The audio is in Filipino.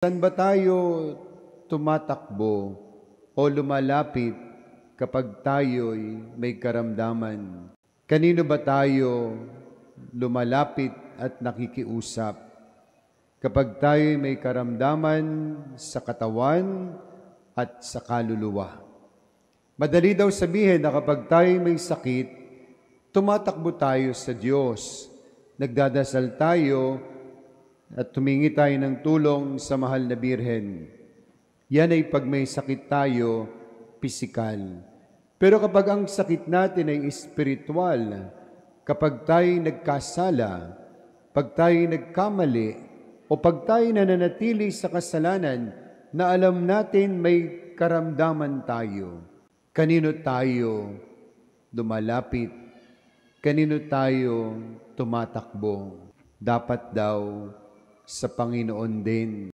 Saan ba tayo tumatakbo o lumalapit kapag tayo'y may karamdaman? Kanino ba tayo lumalapit at nakikiusap kapag tayo'y may karamdaman sa katawan at sa kaluluwa? Madali daw sabihin na kapag tayo'y may sakit, tumatakbo tayo sa Diyos. Nagdadasal tayo at tumingi tayo ng tulong sa mahal na Birhen. Yan ay pag may sakit tayo, pisikal. Pero kapag ang sakit natin ay espiritual, kapag tayo nagkasala, pag tayo nagkamali, o pag tayo nananatili sa kasalanan na alam natin may karamdaman tayo, kanino tayo lumalapit? Kanino tayo tumatakbo? Dapat daw sa Panginoon din.